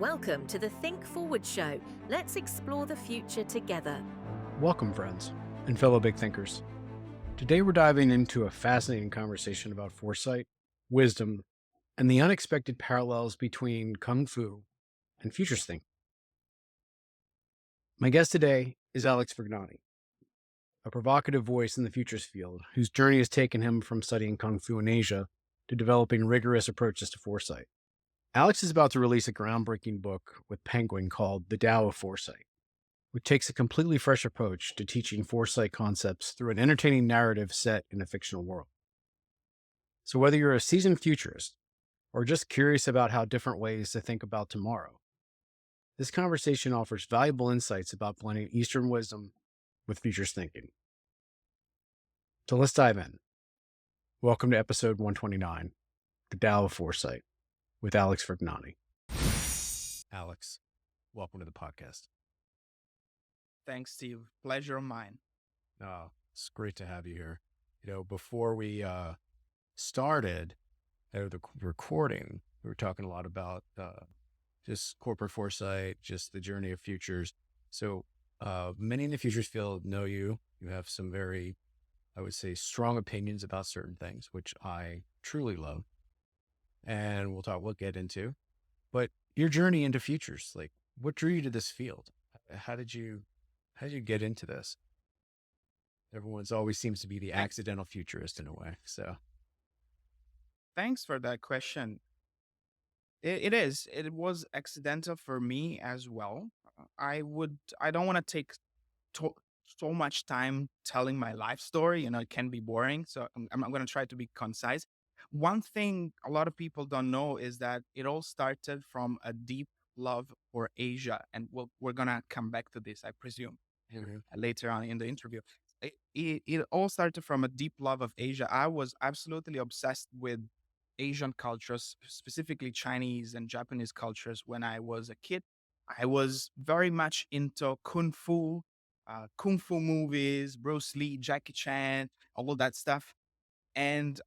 Welcome to the Think Forward Show. Let's explore the future together. Welcome, friends and fellow big thinkers. Today we're diving into a fascinating conversation about foresight, wisdom, and the unexpected parallels between Kung Fu and futures thinking. My guest today is Alex Fergnani, a provocative voice in the futures field whose journey has taken him from studying Kung Fu in Asia to developing rigorous approaches to foresight. Alex is about to release a groundbreaking book with Penguin called The Dao of Foresight, which takes a completely fresh approach to teaching foresight concepts through an entertaining narrative set in a fictional world. So whether you're a seasoned futurist or just curious about how different ways to think about tomorrow, this conversation offers valuable insights about blending Eastern wisdom with futures thinking. So let's dive in. Welcome to episode 129, The Dao of Foresight, with Alex Fergnani. Alex, welcome to the podcast. Thanks, Steve. Pleasure of mine. It's great to have you here. Before we started the recording, we were talking a lot about just corporate foresight, just the journey of futures. So many in the futures field know you. You have some very, I would say, strong opinions about certain things, which I truly love. And we'll get into. But your journey into futures, like what drew you to this field? How did you get into this? Everyone's always seems to be the accidental futurist in a way. So Thanks for that question. It was accidental for me as well. I don't want to take to, so much time telling my life story. It can be boring. So I'm going to try to be concise. One thing a lot of people don't know is that it all started from a deep love for Asia. And we're going to come back to this, I presume, later on in the interview. It all started from a deep love of Asia. I was absolutely obsessed with Asian cultures, specifically Chinese and Japanese cultures when I was a kid. I was very much into kung fu movies, Bruce Lee, Jackie Chan, all that stuff. And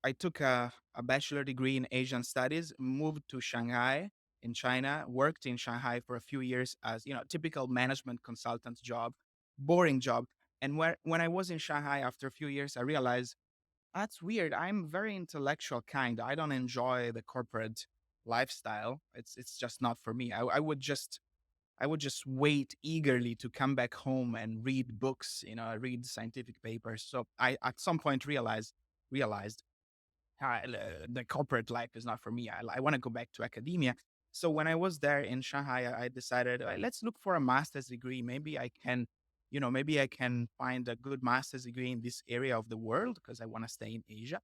I took a bachelor degree in Asian studies, moved to Shanghai in China, worked in Shanghai for a few years as, typical management consultant job, boring job. And when I was in Shanghai after a few years, I realized that's weird. I'm very intellectual kind. I don't enjoy the corporate lifestyle. It's just not for me. I would just wait eagerly to come back home and read books, read scientific papers. So I at some point realized the corporate life is not for me. I want to go back to academia. So when I was there in Shanghai, I decided, let's look for a master's degree. Maybe I can find a good master's degree in this area of the world because I want to stay in Asia.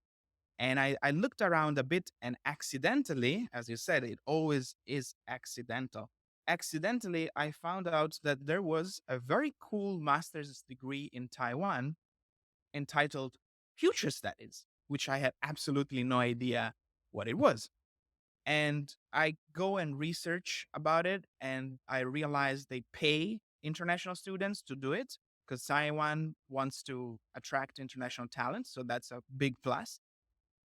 And I looked around a bit and accidentally, as you said, it always is accidental. Accidentally, I found out that there was a very cool master's degree in Taiwan entitled Future Studies, which I had absolutely no idea what it was. And I go and research about it, and I realize they pay international students to do it because Taiwan wants to attract international talent. So that's a big plus.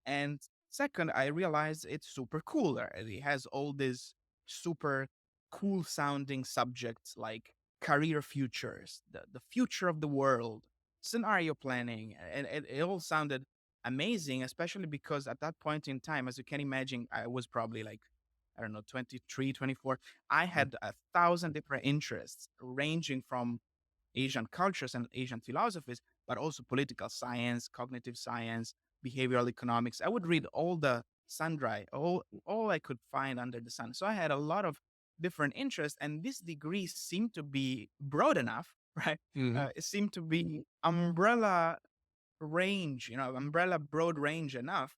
And second, I realized it's super cool. It has all these super cool sounding subjects like career futures, the future of the world, scenario planning. And it all sounded amazing, especially because at that point in time, as you can imagine, I was probably like, I don't know, 23, 24. I had 1,000 different interests ranging from Asian cultures and Asian philosophies, but also political science, cognitive science, behavioral economics. I would read all the sundry, all I could find under the sun. So I had a lot of different interests, and this degree seemed to be broad enough, right? It seemed to be umbrella broad range enough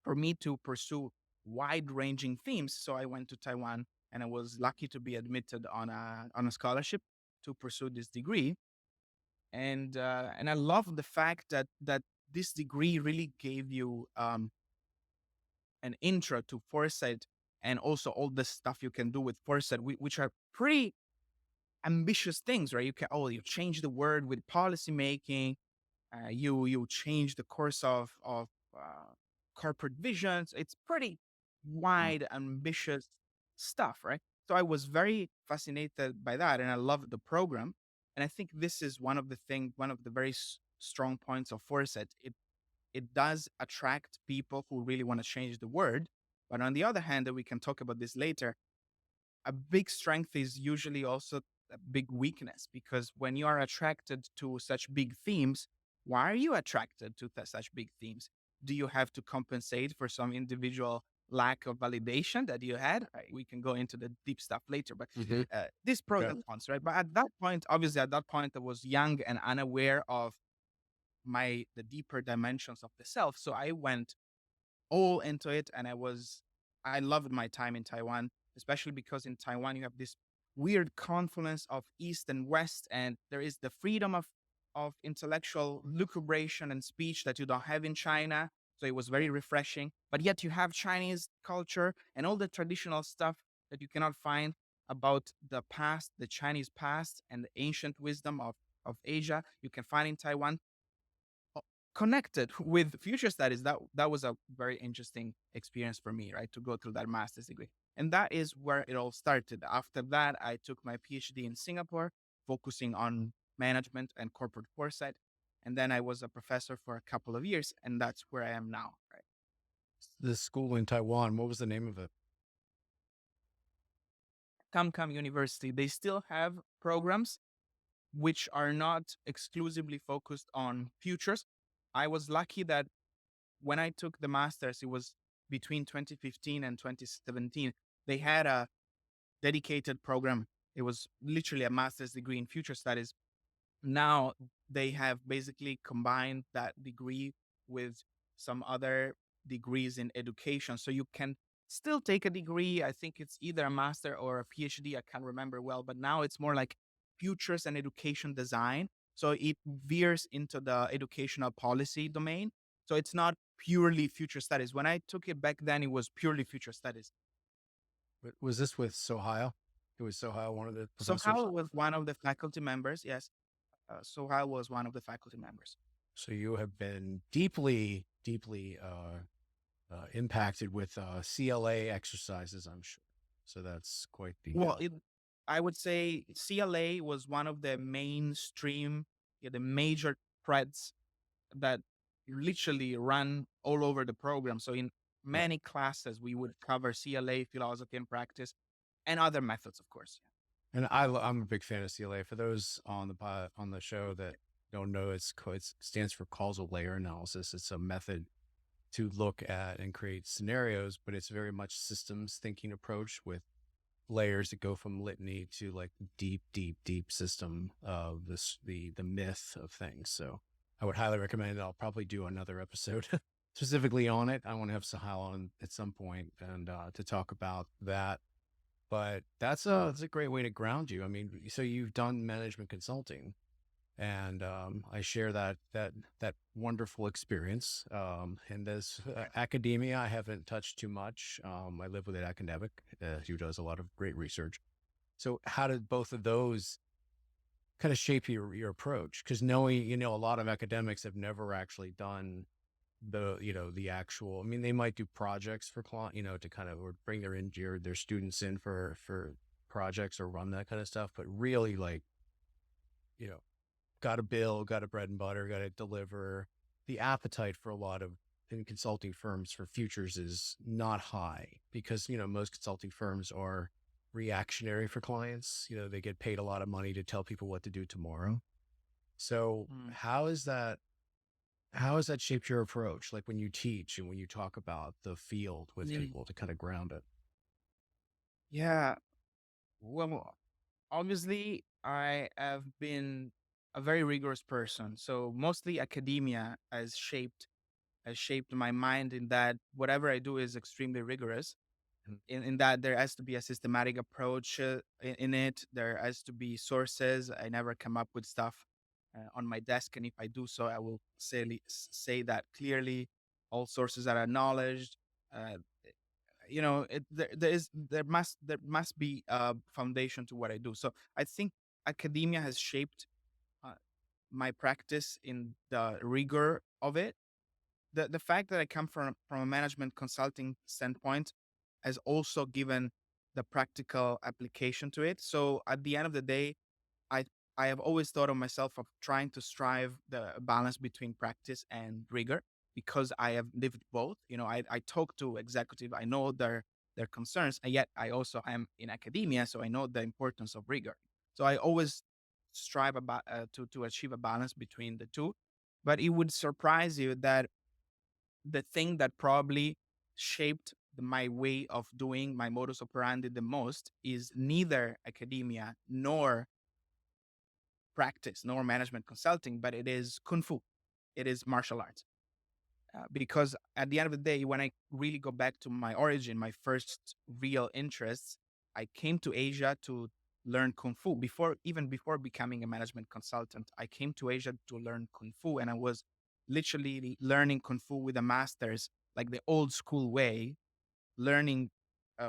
for me to pursue wide ranging themes. So I went to Taiwan and I was lucky to be admitted on a scholarship to pursue this degree. And I love the fact that this degree really gave you an intro to foresight and also all the stuff you can do with foresight, which are pretty ambitious things, right? You change the word with policy making, you change the course of corporate visions. It's pretty wide, ambitious stuff, right? So I was very fascinated by that, and I loved the program. And I think this is one of the very strong points of Foresight. It does attract people who really want to change the world. But on the other hand, and we can talk about this later, a big strength is usually also a big weakness, because when you are attracted to such big themes, why are you attracted to such big themes? Do you have to compensate for some individual lack of validation that you had? We can go into the deep stuff later, but Mhm. this pros Okay. and cons, right? But at that point, obviously, at that point, I was young and unaware of the deeper dimensions of the self. So I went all into it, and I loved my time in Taiwan, especially because in Taiwan you have this weird confluence of East and West, and there is the freedom of intellectual lucubration and speech that you don't have in China. So it was very refreshing. But yet you have Chinese culture and all the traditional stuff that you cannot find about the past, the Chinese past, and the ancient wisdom of Asia. You can find in Taiwan uh, connected with future studies. That was a very interesting experience for me, right? To go through that master's degree. And that is where it all started. After that, I took my PhD in Singapore, focusing on management and corporate foresight. And then I was a professor for a couple of years, and that's where I am now, right? This school in Taiwan, what was the name of it? Kam University, they still have programs which are not exclusively focused on futures. I was lucky that when I took the master's, it was between 2015 and 2017. They had a dedicated program. It was literally a master's degree in future studies. Now they have basically combined that degree with some other degrees in education. So you can still take a degree. I think it's either a master or a PhD. I can't remember well, but now it's more like futures and education design. So it veers into the educational policy domain. So it's not purely future studies. When I took it back then, it was purely future studies. Was this with Sohail? It was Sohail, one of the So professors. Hal was one of the faculty members. Yes. So Hal was one of the faculty members. So you have been deeply, deeply impacted with CLA exercises, I'm sure. So that's quite the. Well, I would say CLA was one of the mainstream, yeah, the major threads that literally run all over the program. So in Yeah. many classes, we would cover CLA, philosophy and practice, and other methods, of course. And I'm a big fan of CLA. For those on the show that don't know, it stands for causal layer analysis. It's a method to look at and create scenarios, but it's very much systems thinking approach with layers that go from litany to like deep, deep, deep system of the myth of things. So I would highly recommend it. I'll probably do another episode specifically on it. I want to have Sahal on at some point and to talk about that. But that's a great way to ground you. I mean, so you've done management consulting, and I share that wonderful experience. In this academia, I haven't touched too much. I live with an academic who does a lot of great research. So, how did both of those kind of shape your approach? Because knowing, a lot of academics have never actually done the actual. I mean, they might do projects for client, to kind of or bring their students in for projects or run that kind of stuff, but really like, you know got a bill, got a bread and butter, got to deliver. The appetite for a lot of in consulting firms for futures is not high because, most consulting firms are reactionary for clients. They get paid a lot of money to tell people what to do tomorrow. So Mm. how has that shaped your approach? Like when you teach and when you talk about the field with people to kind of ground it? Yeah. Well, obviously, I have been a very rigorous person. So mostly academia has shaped my mind in that whatever I do is extremely rigorous. In that there has to be a systematic approach in it. There has to be sources. I never come up with stuff on my desk, and if I do so, I will say that clearly. All sources are acknowledged. Uh, there must be a foundation to what I do. So I think academia has shaped uh, my practice in the rigor of it. The fact that I come from a management consulting standpoint has also given the practical application to it. So at the end of the day, I I have always thought of myself of trying to strive the balance between practice and rigor because I have lived both. I talk to executive, I know their concerns, and yet I also am in academia, so I know the importance of rigor. So I always strive about to achieve a balance between the two. But it would surprise you that the thing that probably shaped my way of doing my modus operandi the most is neither academia nor practice nor management consulting, but it is kung fu. It is martial arts. Because at the end of the day, when I really go back to my origin, my first real interests, I came to Asia to learn kung fu before becoming a management consultant. I came to Asia to learn kung fu, and I was literally learning kung fu with the masters, like the old school way, learning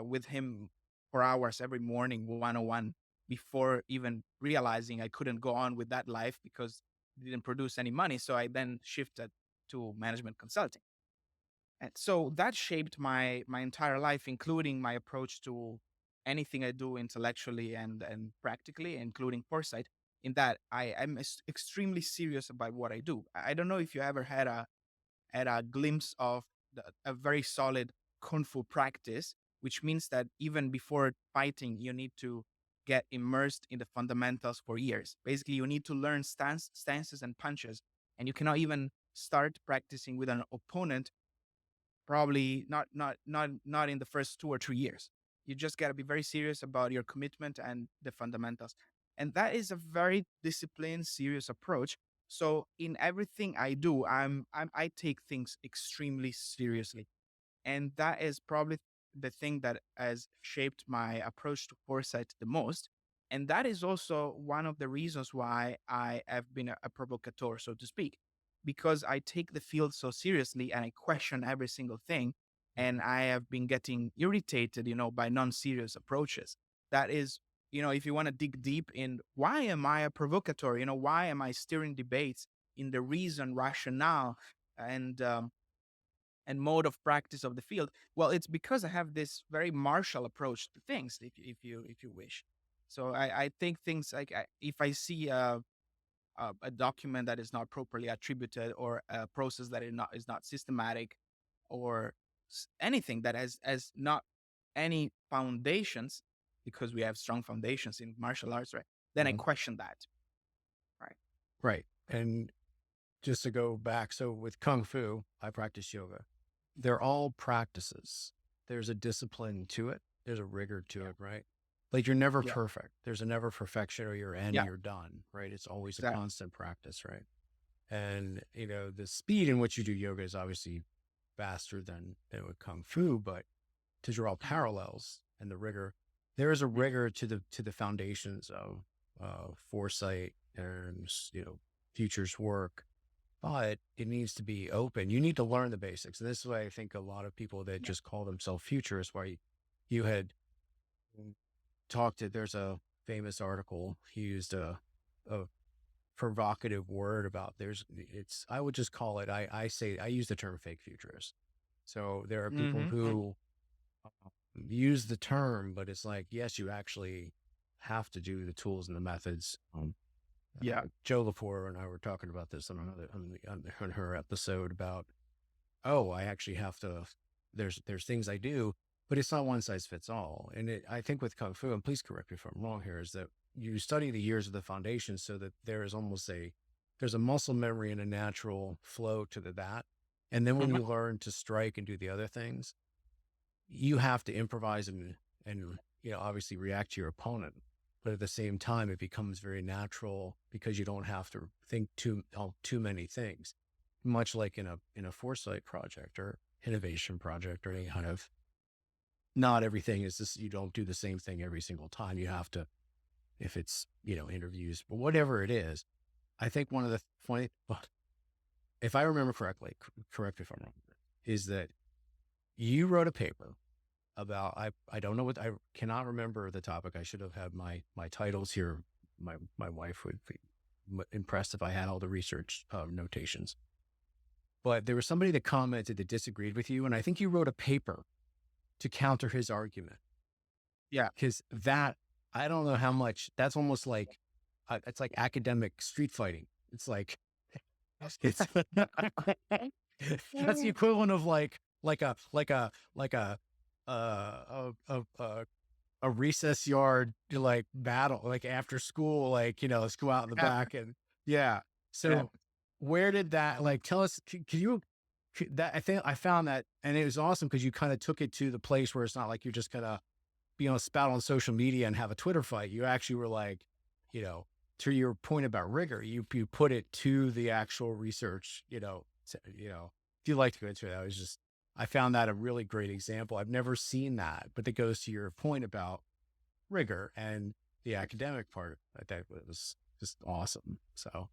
with him for hours every morning, 101, before even realizing I couldn't go on with that life because it didn't produce any money. So I then shifted to management consulting. And so that shaped my entire life, including my approach to anything I do intellectually and practically, including foresight. In that I am extremely serious about what I do. I don't know if you ever had a glimpse of a very solid kung fu practice, which means that even before fighting, you need to get immersed in the fundamentals for years. Basically, you need to learn stances and punches, and you cannot even start practicing with an opponent probably not in the first 2 or 3 years. You just got to be very serious about your commitment and the fundamentals, and that is a very disciplined, serious approach. So in everything I do, I take things extremely seriously, and that is probably the thing that has shaped my approach to foresight the most. And that is also one of the reasons why I have been a provocateur, so to speak, because I take the field so seriously and I question every single thing. And I have been getting irritated, by non serious approaches. That is, if you want to dig deep in why am I a provocateur, why am I steering debates in the reason, rationale, and mode of practice of the field? Well, it's because I have this very martial approach to things, if you wish. So I think things like if I see a document that is not properly attributed, or a process that is not systematic, or anything that has not any foundations, because we have strong foundations in martial arts, right? Then I Mhm. question that, right? Right. And just to go back, so with Kung Fu, I practice yoga. They're all practices. There's a discipline to it. There's a rigor to Yeah, it, right? Like you're never yeah, perfect. There's a never perfection, or you're in, yeah, you're done, right? It's always a exactly. constant practice, right? And, the speed in which you do yoga is obviously faster than with Kung Fu, but to draw Mhm, parallels and the rigor, there is a mhm. rigor to the foundations of foresight and, futures work, but it needs to be open. You need to learn the basics. And this is why I think a lot of people that Yeah. just call themselves futurists, why you had there's a famous article, he used a provocative word about I would just call it, I use the term fake futurist. So there are people Hmm. who use the term, but it's like, yes, you actually have to do the tools and the methods. Yeah. Joe Lepore and I were talking about this on her episode about, oh, I actually have to. There's things I do, but it's not one size fits all. And I think with Kung Fu, and please correct me if I'm wrong here, is that you study the years of the foundation so that there is there's a muscle memory and a natural flow to that. And then when Hmm. you learn to strike and do the other things, you have to improvise and obviously react to your opponent, but at the same time it becomes very natural because you don't have to think too many things, much like in a foresight project or innovation project or any kind of, not everything is this, you don't do the same thing every single time. You have to, if it's interviews, but whatever it is. I think one of the funny, if I remember correctly, correct me if I'm wrong, is that you wrote a paper about, I don't know what, I cannot remember the topic. I should have had my titles here. My wife would be impressed if I had all the research notations. But there was somebody that commented that disagreed with you, and I think you wrote a paper to counter his argument. Yeah. Because that, I don't know how much, that's almost like, it's like academic street fighting. It's like, it's, that's the equivalent of a recess yard, like battle, like after school, like, let's go out in the Yeah. back and yeah. So where did that, like, tell us, can you, that, I think I found that, and it was awesome because you kind of took it to the place where it's not like you're just gonna be on a spout on social media and have a Twitter fight. You actually were like, to your point about rigor, you put it to the actual research, if you'd like to go into it, I found that a really great example. I've never seen that, but it goes to your point about rigor and the academic part. I thought it was just awesome. So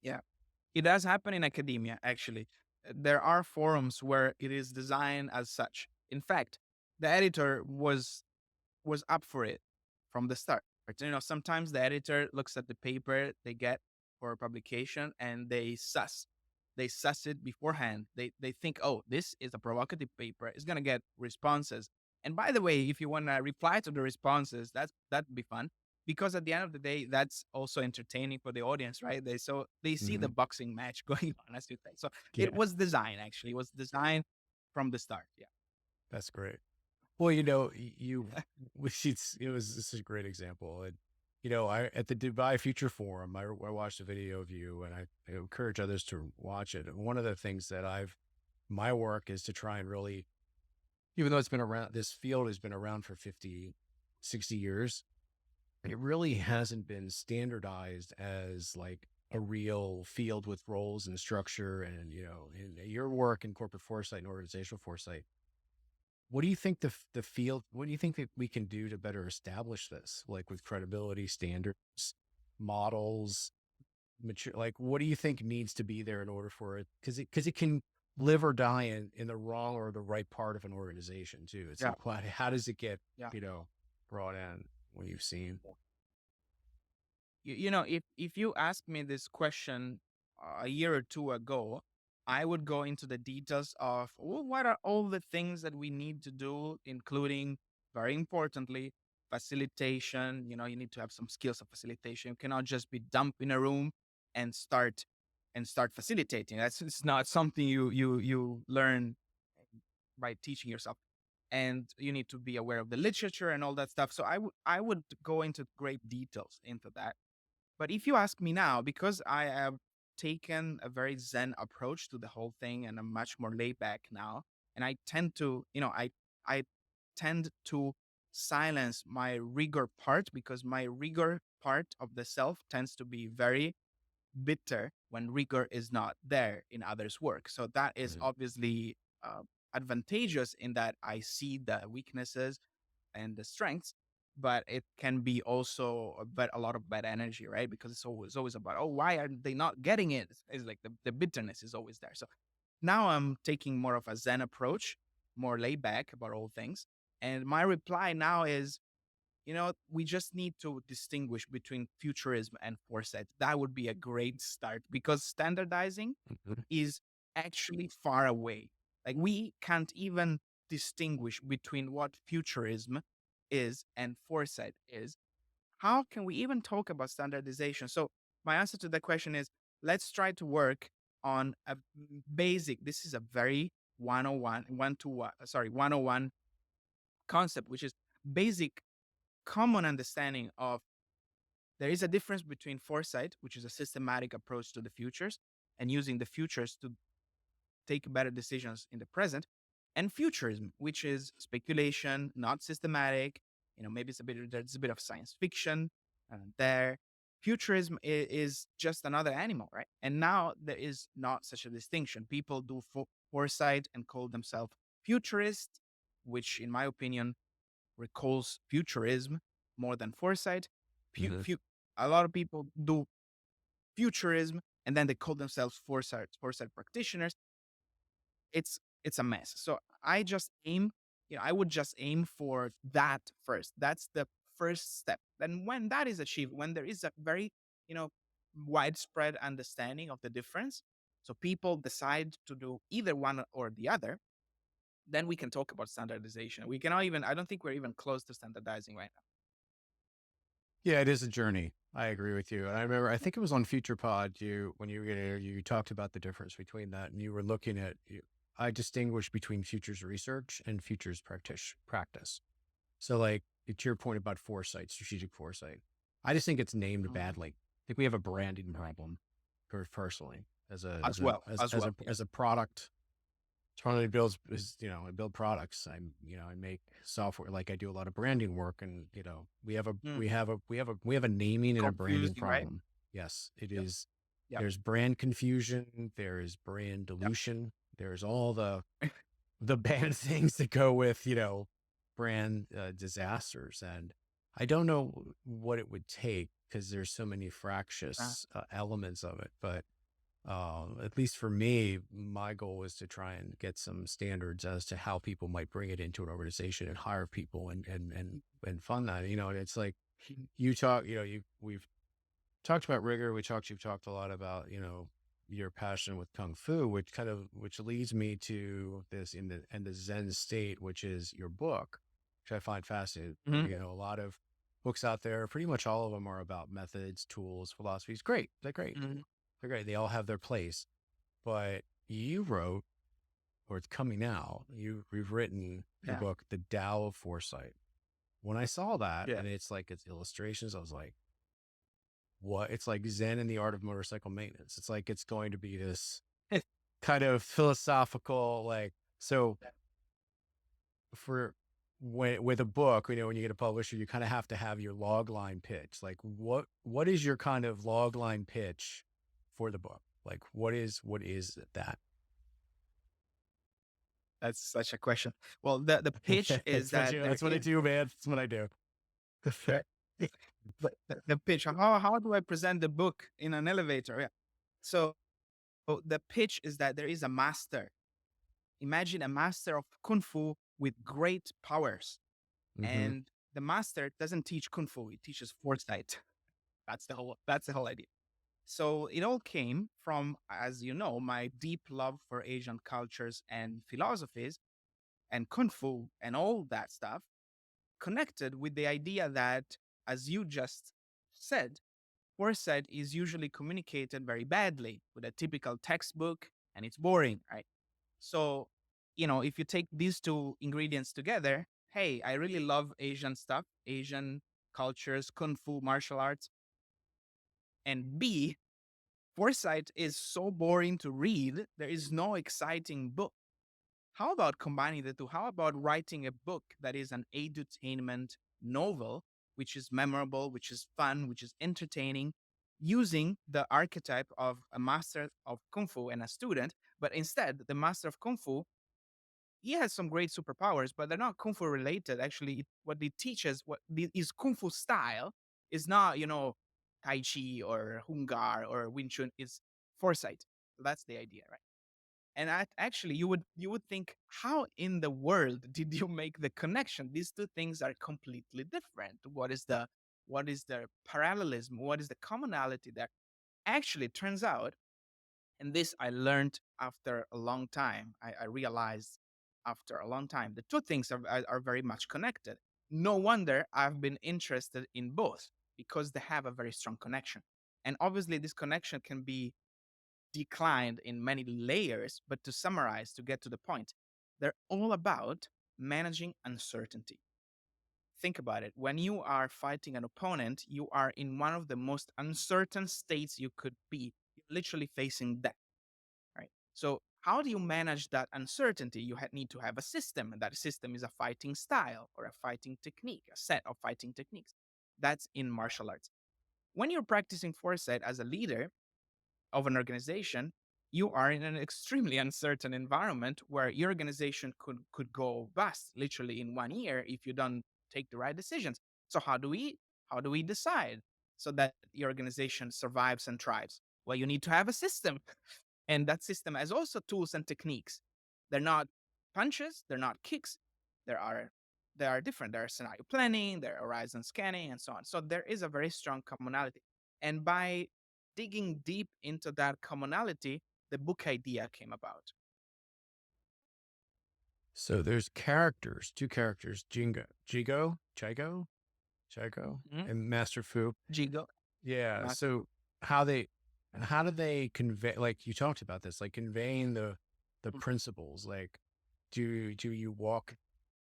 Yeah. It does happen in academia, actually. There are forums where it is designed as such. In fact, the editor was up for it from the start. But, sometimes the editor looks at the paper they get for publication and they suss it beforehand. They think, oh, this is a provocative paper. It's gonna get responses. And by the way, if you want to reply to the responses, that'd be fun because at the end of the day, that's also entertaining for the audience, right? They see the boxing match going on, as you say. So yeah, it was designed actually. It was designed from the start. Yeah. that's great. Well, this is a great example. And, at the Dubai Future Forum, I watched a video of you and I encourage others to watch it. And one of the things that my work is to try and really, even though this field has been around for 50, 60 years, it really hasn't been standardized as like a real field with roles and structure. And, in your work in corporate foresight and organizational foresight, what do you think the field, what do you think that we can do to better establish this, like with credibility, standards, models, mature, like what do you think needs to be there in order for it? Because it can live or die in the wrong or the right part of an organization too. It's Yeah. like, how does it get, Yeah. brought in when you've seen? If you asked me this question a year or two ago, I would go into the details of what are all the things that we need to do, including, very importantly, facilitation. You need to have some skills of facilitation. You cannot just be dumped in a room and start facilitating. It's not something you learn by teaching yourself. And you need to be aware of the literature and all that stuff. So I would go into great details into that. But if you ask me now, because I have taken a very Zen approach to the whole thing and I'm much more laid back now, and I tend to, I tend to silence my rigor part because my rigor part of the self tends to be very bitter when rigor is not there in others' work. So that is obviously advantageous in that I see the weaknesses and the strengths, but it can be also a lot of bad energy, right? Because it's always about, oh, why are they not getting it? It's like the bitterness is always there. So now I'm taking more of a Zen approach, more laid back about all things. And my reply now is, we just need to distinguish between futurism and foresight. That would be a great start because standardizing is actually far away. Like we can't even distinguish between what futurism is and foresight is. How can we even talk about standardization? So my answer to that question is let's try to work on a basic, this is a very 101, 101 concept, which is basic common understanding of there is a difference between foresight, which is a systematic approach to the futures and using the futures to take better decisions in the present, and futurism, which is speculation, not systematic. Maybe there's a bit of science fiction there. Futurism is just another animal, right? And now there is not such a distinction. People do foresight and call themselves futurists, which, in my opinion, recalls futurism more than foresight. A lot of people do futurism and then they call themselves foresight practitioners. It's a mess. So I would just aim for that first. That's the first step. Then when that is achieved, when there is a very, widespread understanding of the difference, so people decide to do either one or the other, then we can talk about standardization. We cannot even, I don't think we're even close to standardizing right now. Yeah, it is a journey. I agree with you. And I remember, I think it was on Future Pod, when you talked about the difference between that, and you were looking at, I distinguish between futures research and futures practice. So like, to your point about foresight, strategic foresight, I just think it's named badly. I think we have a branding problem, personally, as a product. Trying to build I build products. I make software. Like I do a lot of branding work, and we have a naming and a branding Confusing, right? problem. Yes, it Yep. is. Yep. There's brand confusion. There is brand dilution. There's all the bad things that go with brand disasters. And I don't know what it would take, because there's so many fractious elements of it, but at least for me, my goal is to try and get some standards as to how people might bring it into an organization and hire people and fund that. It's like we've talked about rigor. You've talked a lot about, your passion with Kung Fu, which leads me to this in the Zen state, which is your book, which I find fascinating. A lot of books out there, pretty much all of them are about methods, tools, philosophies. Great. They're great. They're great. They all have their place. But you wrote, or it's coming out, you've written your book, The Dao of Foresight. When I saw that, and it's illustrations, I was like, what? It's like Zen and the Art of Motorcycle Maintenance. It's like, it's going to be this kind of philosophical, so with a book, when you get a publisher, you kind of have to have your log line pitch. Like, what is your kind of log line pitch for the book? Like, what is that? That's such a question. Well, the pitch is that that's what I do, man. That's what I do. But the pitch, how do I present the book in an elevator? Yeah. So the pitch is that there is a master. Imagine a master of Kung Fu with great powers. And the master doesn't teach Kung Fu, he teaches foresight. That's the whole idea. So it all came from, as you know, my deep love for Asian cultures and philosophies and Kung Fu and all that stuff, connected with the idea that, as you just said, foresight is usually communicated very badly with a typical textbook, and it's boring, right? So, if you take these two ingredients together, hey, I really love Asian stuff, Asian cultures, Kung Fu, martial arts, and B, foresight is so boring to read, there is no exciting book. How about combining the two? How about writing a book that is an edutainment novel, which is memorable, which is fun, which is entertaining, using the archetype of a master of Kung Fu and a student, but instead the master of Kung Fu, he has some great superpowers, but they're not Kung Fu related. Actually, what he teaches, is Kung Fu style, is not, Tai Chi or Hungar or Wing Chun, is foresight. So that's the idea, right? And actually, you would think, how in the world did you make the connection? These two things are completely different. What is the parallelism? What is the commonality there? Actually, it turns out, and this I learned after a long time. I realized after a long time, the two things are very much connected. No wonder I've been interested in both, because they have a very strong connection. And obviously, this connection can be declined in many layers, but to summarize, to get to the point, they're all about managing uncertainty. Think about it. When you are fighting an opponent, you are in one of the most uncertain states you could be. You're literally facing death, right? So, how do you manage that uncertainty? You need to have a system, and that system is a fighting style or a fighting technique, a set of fighting techniques. That's in martial arts. When you're practicing foresight as a leader of an organization, you are in an extremely uncertain environment where your organization could go bust literally in 1 year if you don't take the right decisions. So how do we decide so that the organization survives and thrives? Well, you need to have a system, and that system has also tools and techniques. They're not punches, they're not kicks. There are they are different. There are scenario planning, there are horizon scanning, and so on. So there is a very strong commonality. And by digging deep into that commonality, the book idea came about. So there's characters, two characters, Chigo, Mhm. and Master Fu. Jigo. Yeah. Mas- So how they how do they convey, like you talked about this, like conveying the principles? Like do you walk,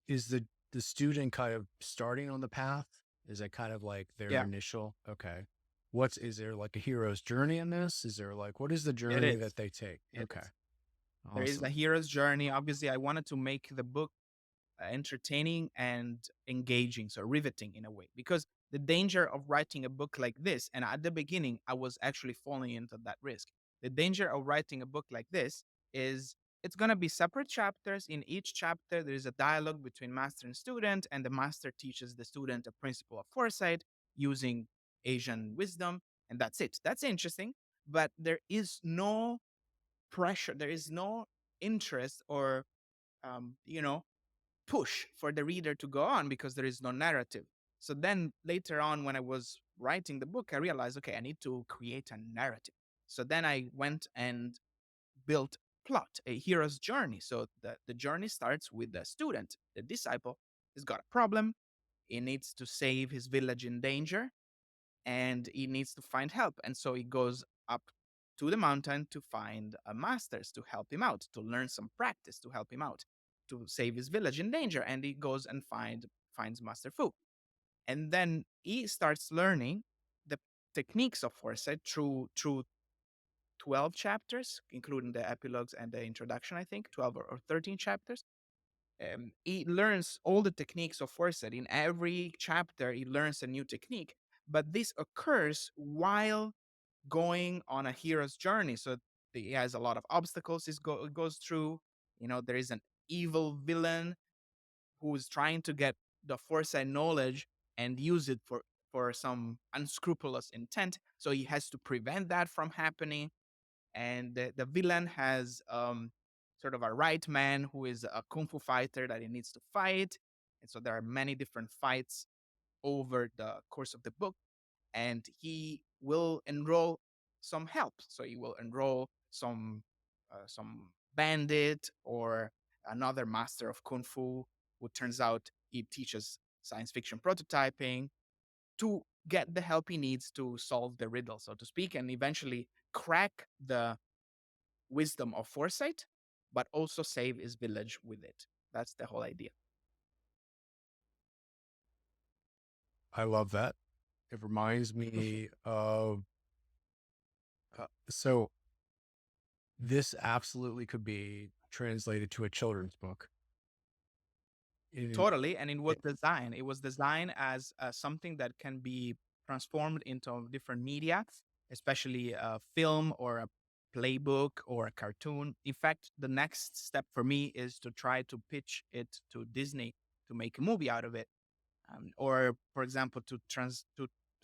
is the student kind of starting on the path? Is that kind of like their Yeah, initial, okay. Is there like a hero's journey in this? Is there like, what is the it journey is. that they take? It Okay. is. There is a Awesome. hero's journey. Obviously, I wanted to make the book entertaining and engaging, so riveting in a way. Because the danger of writing a book like this, and at the beginning, I was actually falling into that risk. The danger of writing a book like this is it's going to be separate chapters. In each chapter, there is a dialogue between master and student, and the master teaches the student a principle of foresight using Asian wisdom, and that's it. That's interesting, but there is no pressure, there is no interest or you know, push for the reader to go on because there is no narrative. So then later on, when I was writing the book, I realized, okay, I need to create a narrative. So then I went and built plot, a hero's journey. So the journey starts with the student, the disciple. He's got a problem. He needs to save his village in danger and he needs to find help. And so he goes up to the mountain to find masters to help him out, to learn some practice to help him out, to save his village in danger. And he goes and finds Master Fu. And then he starts learning the techniques of foresight through 12 chapters, including the epilogues and the introduction, I think, 12 or 13 chapters. He learns all the techniques of foresight. In every chapter, he learns a new technique. But this occurs while going on a hero's journey. So he has a lot of obstacles he goes through. You know, there is an evil villain who is trying to get the foresight knowledge and use it for some unscrupulous intent. So he has to prevent that from happening. And the villain has sort of a right man who is a kung fu fighter that he needs to fight. And so there are many different fights over the course of the book, and he will enroll some help. So he will enroll some bandit or another master of kung fu who turns out he teaches science fiction prototyping to get the help he needs to solve the riddle, so to speak, and eventually crack the wisdom of foresight, but also save his village with it. That's the whole idea. I love that. It reminds me of, so this absolutely could be translated to a children's book. In, Totally, and it was designed as something that can be transformed into different media, especially a film or a playbook or a cartoon. In fact, the next step for me is to try to pitch it to Disney to make a movie out of it, or for example, to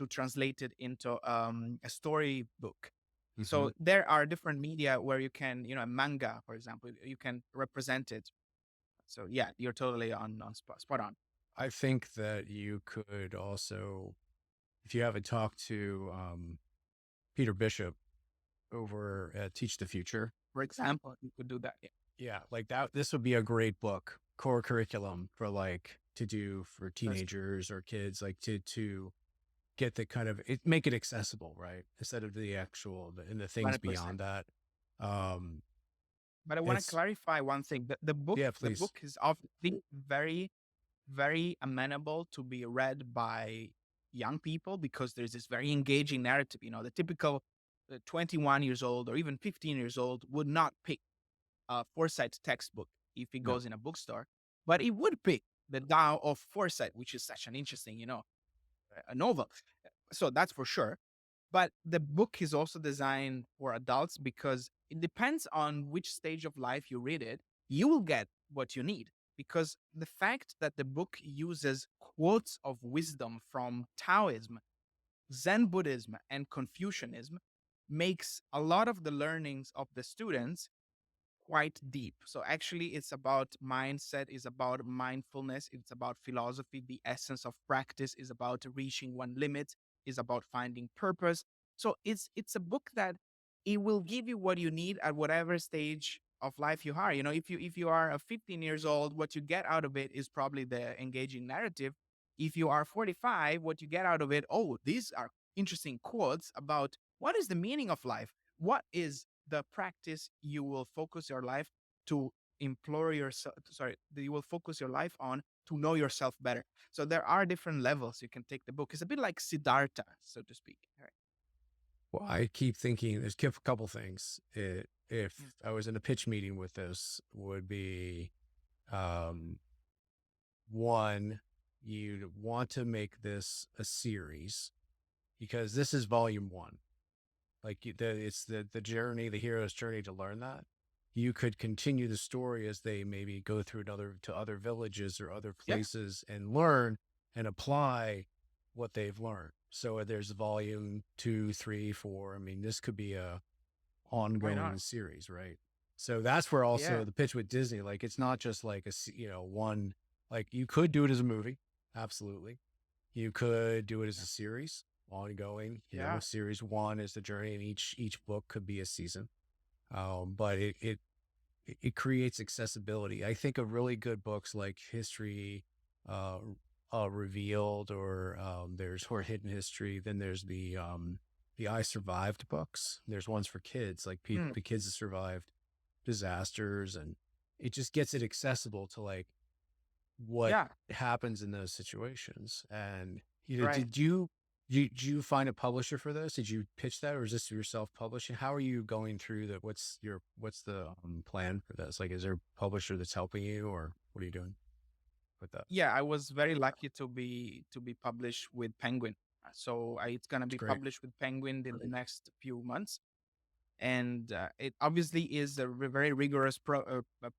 translate it into a storybook. Mhm. So there are different media where you can, you know, a manga, for example, you can represent it. So yeah, you're totally on spot on. I think that you could also, if you haven't talked to Peter Bishop over at Teach the Future, For example, you could do that. Yeah. yeah, like that, this would be a great book, core curriculum for like to do for That's teenagers or kids, like to get the kind of it, make it accessible, right? Instead of the actual and the things 100%. beyond that. Um, But I want to it's clarify one thing. yeah, The please. book is obviously very amenable to be read by young people because there's this very engaging narrative. You know, the typical 21 years old or even 15 years old would not pick a foresight textbook if he No, goes in a bookstore, but he would pick the Tao of Foresight, which is such an interesting, you know, a novel. So that's for sure. But the book is also designed for adults because it depends on which stage of life you read it, you will get what you need. Because the fact that the book uses quotes of wisdom from Taoism, Zen Buddhism, and Confucianism makes a lot of the learnings of the students quite deep. So actually it's about mindset, it's about mindfulness, it's about philosophy. The essence of practice is about reaching one limit, is about finding purpose. So it's a book that it will give you what you need at whatever stage of life you are. If you are a 15 years old, what you get out of it is probably the engaging narrative. If you are 45, what you get out of it, oh, these are interesting quotes about what is the meaning of life. What is the practice you will focus your life to implore yourself, sorry, that you will focus your life on to know yourself better. So there are different levels you can take the book. It's a bit like Siddhartha, so to speak. Right? Well, I keep thinking there's a couple things. If Mm. I was in a pitch meeting with this, would be one, you'd want to make this a series because this is volume one. Like it's the journey, the hero's journey to learn that. You could continue the story as they maybe go through to other villages or other Yeah. places and learn and apply what they've learned. So there's volume 2, 3, 4. I mean, this could be a ongoing series, right? So that's where also the pitch with Disney, like it's not just like one, like you could do it as a movie, absolutely. You could do it as a series, ongoing. Series 1 is the journey, and each book could be a season. But it creates accessibility. I think of really good books like History Revealed, or there's Hidden History. Then there's the I Survived books. There's ones for kids, like the kids that survived disasters, and it just gets it accessible to like what happens in those situations. And did you find a publisher for this? Did you pitch that, or is this your self-publishing? How are you going through that? What's the plan for this? Like, is there a publisher that's helping you, or what are you doing with that? Yeah, I was very lucky to be published with Penguin. So it's gonna be published with Penguin in the next few months, and it obviously is a very rigorous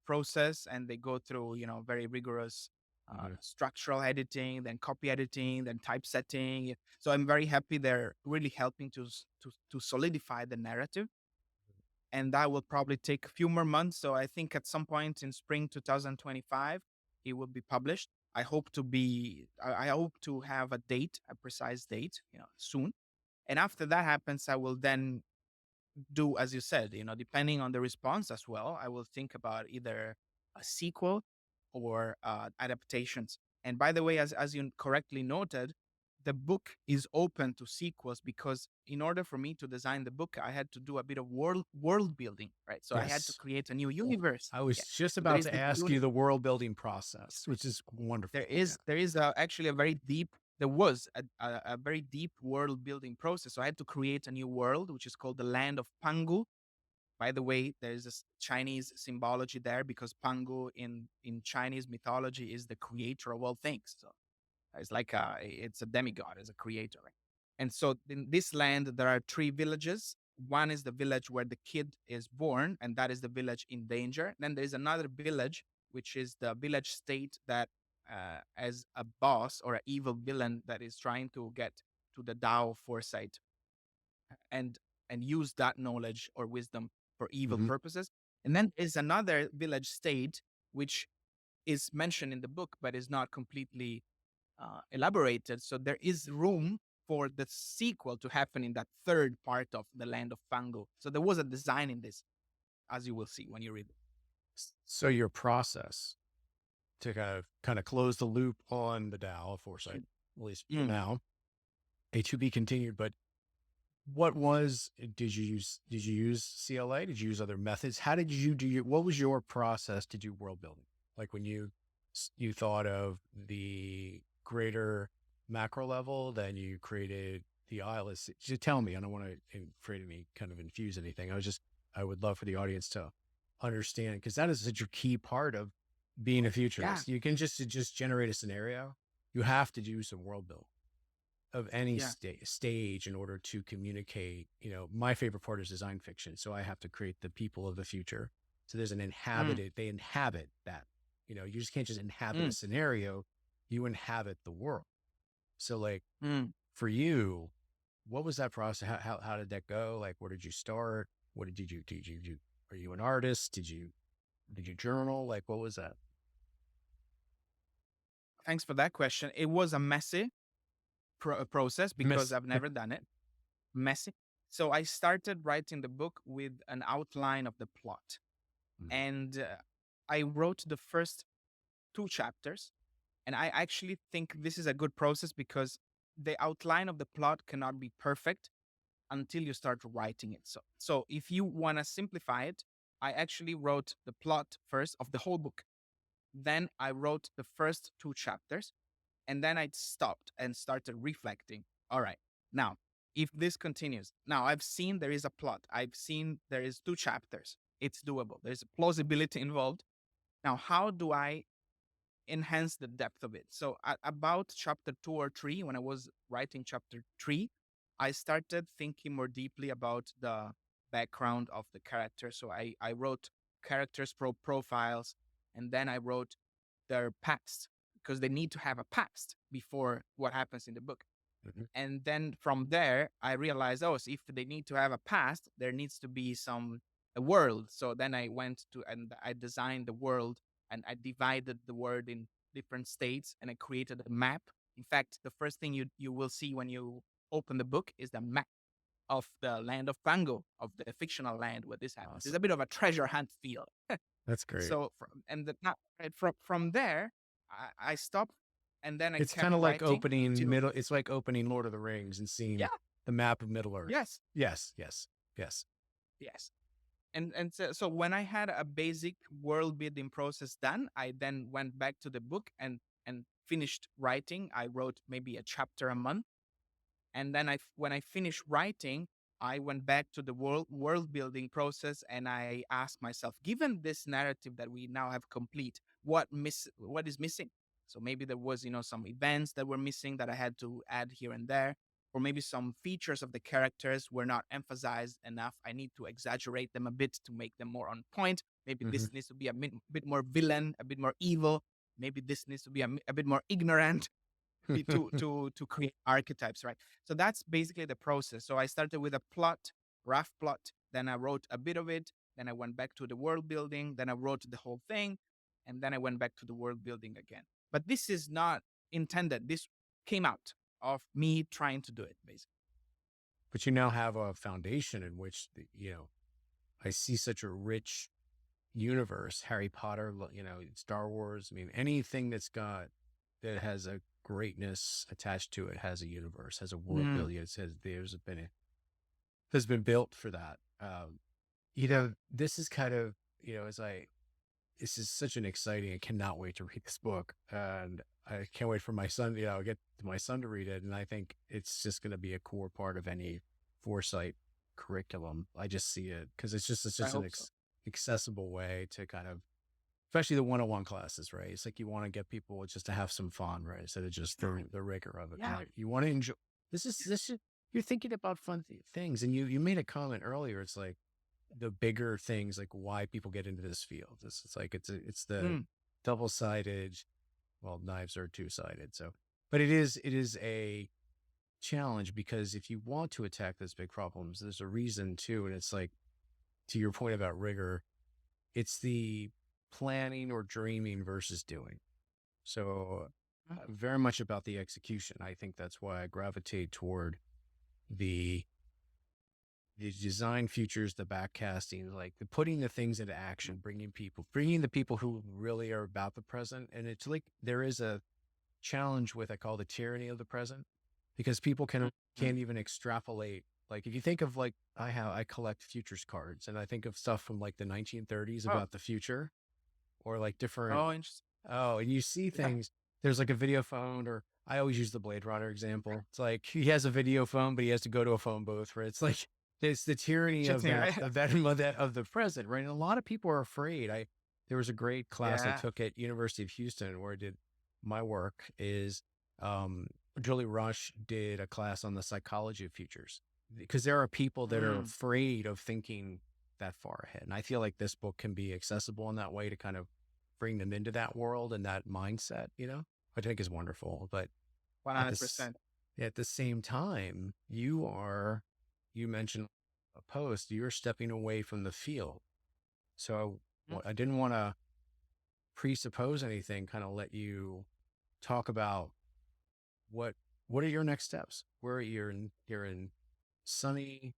process, and they go through very rigorous structural editing, then copy editing, then typesetting. So I'm very happy they're really helping to solidify the narrative, and that will probably take a few more months. So I think at some point in spring 2025, it will be published. I hope to have a precise date, soon. And after that happens, I will then do, as you said, depending on the response as well, I will think about either a sequel or adaptations. And by the way, as you correctly noted, the book is open to sequels, because in order for me to design the book, I had to do a bit of world building, right? So I had to create a new universe. I was just about to ask you the world building process, which is wonderful. There is actually a very deep. There was a very deep world building process. So I had to create a new world, which is called the land of Pangu. By the way, there's this Chinese symbology there, because Pangu in Chinese mythology is the creator of all things. So it's like it's a demigod, as a creator. Right? And so in this land, there are 3 villages. One is the village where the kid is born, and that is the village in danger. Then there is another village, which is the village state that, as a boss or an evil villain that is trying to get to the Dao of Foresight, and use that knowledge or wisdom for evil purposes. And then is another village state, which is mentioned in the book, but is not completely elaborated. So there is room for the sequel to happen in that third part of the land of Pangu. So there was a design in this, as you will see when you read it. So your process to kind of close the loop on the Tao of Foresight, at least for now, a to be continued. But did you use CLA? Did you use other methods? How did you what was your process to do world building? Like when you thought of the greater macro level, then you created the islands. Just tell me, I don't want to afraid of me kind of infuse anything. I would love for the audience to understand, because that is such a key part of being a futurist. You can just generate a scenario. You have to do some world building of any stage in order to communicate. My favorite part is design fiction. So I have to create the people of the future. So there's an inhabited, they inhabit that. You just can't just inhabit a scenario, you inhabit the world. So like for you, what was that process? How did that go? Like, where did you start? What did you do? Are you an artist? Did you journal? Like, what was that? Thanks for that question. It was a messy process, because I've never done it. Messy. So I started writing the book with an outline of the plot. And I wrote the first 2 chapters. And I actually think this is a good process because the outline of the plot cannot be perfect until you start writing it. So if you want to simplify it, I actually wrote the plot first of the whole book. Then I wrote the first 2 chapters, and then I stopped and started reflecting. All right, now, if this continues, now I've seen there is a plot, I've seen there is 2 chapters, it's doable, there's a plausibility involved. Now, how do I enhance the depth of it? So at about chapter 2 or 3, when I was writing chapter 3, I started thinking more deeply about the background of the character. So I wrote characters profiles, and then I wrote their past, because they need to have a past before what happens in the book. And then from there, I realized, oh, so if they need to have a past, there needs to be a world. So then I went to and I designed the world, and I divided the world in different states, and I created a map. In fact, the first thing you will see when you open the book is the map of the land of Bango, of the fictional land where this happens. It's Awesome. a bit of a treasure hunt feel. That's great. So from there, I stopped, and then I It's kept kind of like writing opening until middle. It's like opening Lord of the Rings and seeing yeah, the map of Middle Earth. yes, Yes, yes, yes. yes. And so when I had a basic world building process done, I then went back to the book and finished writing. I wrote maybe a chapter a month, and then when I finished writing, I went back to the world building process, and I asked myself, given this narrative that we now have complete, what is missing? So maybe there was, some events that were missing that I had to add here and there, or maybe some features of the characters were not emphasized enough. I need to exaggerate them a bit to make them more on point. Maybe this needs to be a bit more villain, a bit more evil. Maybe this needs to be a bit more ignorant to create archetypes, right? So that's basically the process. So I started with a rough plot, then I wrote a bit of it, then I went back to the world building, then I wrote the whole thing, and then I went back to the world building again. But this is not intended. This came out of me trying to do it, basically. But you now have a foundation in which, I see such a rich universe. Harry Potter, Star Wars. I mean, anything that has a greatness attached to it has a universe, has a world building. It says has been built for that. This is kind of, this is such an exciting, I cannot wait to read this book. And I can't wait for my son, get my son to read it. And I think it's just going to be a core part of any foresight curriculum. I just see it because it's just an accessible way to kind of, especially the one-on-one classes, right? It's like you want to get people just to have some fun, right? Instead of just the rigor of it. Yeah. Right? You want to enjoy. You're thinking about fun things. And you made a comment earlier. It's like the bigger things, like why people get into this field. It's like, it's the double-sided, well, knives are two-sided. So, but it is a challenge because if you want to attack those big problems, there's a reason too. And it's like, to your point about rigor, it's the planning or dreaming versus doing. So very much about the execution. I think that's why I gravitate toward the design futures, the backcasting, like the putting the things into action, bringing the people who really are about the present. And it's like, there is a challenge with, I call the tyranny of the present, because people can't even extrapolate. Like if you think of like, I collect futures cards, and I think of stuff from like the 1930s about the future, or like different. Oh, interesting. Oh, and you see things, there's like a video phone, or I always use the Blade Runner example. It's like he has a video phone, but he has to go to a phone booth, right? It's like, it's the tyranny of the present, right? And a lot of people are afraid. There was a great class I took at University of Houston where I did my work is, Julie Rush did a class on the psychology of futures, because there are people that are afraid of thinking that far ahead. And I feel like this book can be accessible in that way to kind of bring them into that world and that mindset, I think is wonderful. But 100%. At the same time, you mentioned a post, you're stepping away from the field. So I didn't want to presuppose anything, kind of let you talk about what are your next steps? Where you're in sunny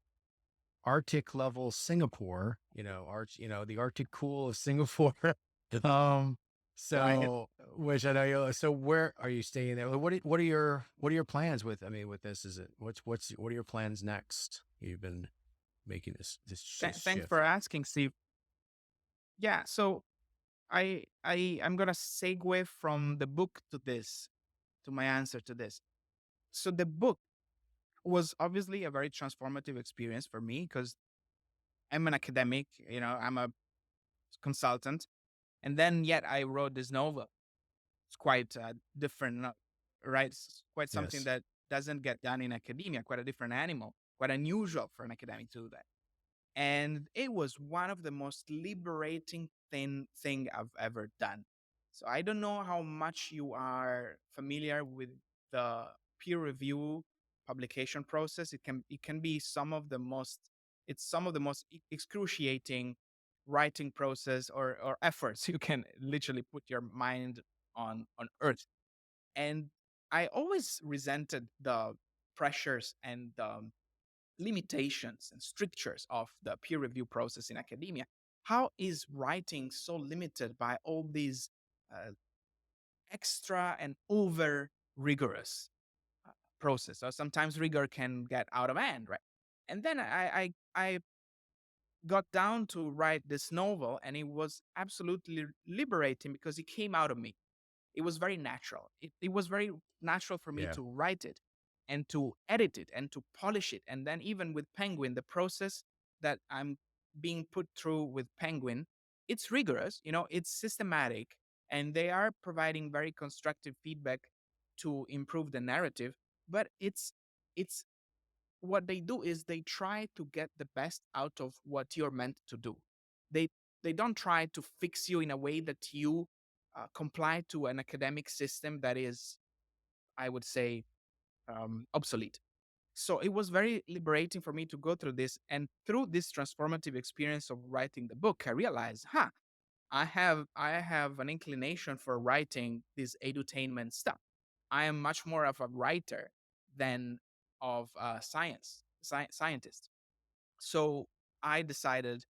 Arctic level Singapore, the Arctic cool of Singapore. um, Right. so which I know you. So where are you staying there? What are your plans with? I mean, with this, is it what are your plans next? You've been making this Thanks shift. for asking, Steve. Yeah, so I'm gonna segue from the book to this, to my answer to this. So the book was obviously a very transformative experience for me because I'm an academic, I'm a consultant, and then yet I wrote this novel. It's quite different, right? It's quite something Yes. that doesn't get done in academia. Quite a different animal. Quite unusual for an academic to do that. And it was one of the most liberating thing I've ever done. So I don't know how much you are familiar with the peer review publication process. It can be some of the most excruciating writing process or efforts you can literally put your mind on earth. And I always resented the pressures and the limitations and strictures of the peer review process in academia. How is writing so limited by all these uh, extra and over rigorous process? So sometimes rigor can get out of hand, right? And then I got down to write this novel, and it was absolutely liberating because it came out of me. It was very natural. It was very natural for me Yeah. to write it and to edit it and to polish it. And then even with Penguin, the process that I'm being put through with Penguin, it's rigorous, it's systematic, and they are providing very constructive feedback to improve the narrative. But it's what they do is they try to get the best out of what you're meant to do. They they don't try to fix you in a way that you comply to an academic system that is, I would say, obsolete. So it was very liberating for me to go through this, and through this transformative experience of writing the book, I realized, I have an inclination for writing this edutainment stuff. I am much more of a writer than of a scientist. So I decided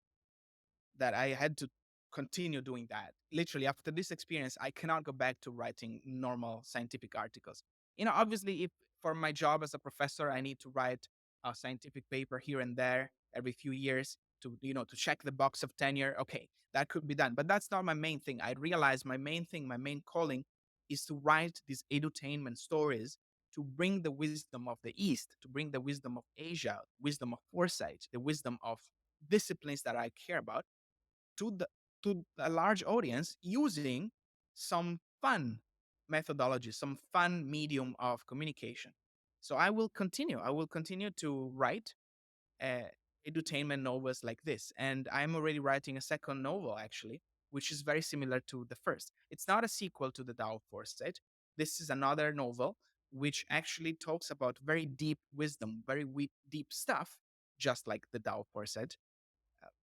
that I had to continue doing that. Literally, after this experience, I cannot go back to writing normal scientific articles. Obviously, if for my job as a professor, I need to write a scientific paper here and there every few years to check the box of tenure. Okay, that could be done, but that's not my main thing. I realized my main thing, my main calling, is to write these edutainment stories to bring the wisdom of the East, to bring the wisdom of Asia, wisdom of foresight, the wisdom of disciplines that I care about to the to a large audience using some fun methodology, some fun medium of communication. So I will continue. I will continue to write uh, edutainment novels like this, and I'm already writing a second novel actually, which is very similar to the first. It's not a sequel to the Tao of Foresight. This is another novel which actually talks about very deep wisdom, very deep stuff, just like the Tao of Foresight,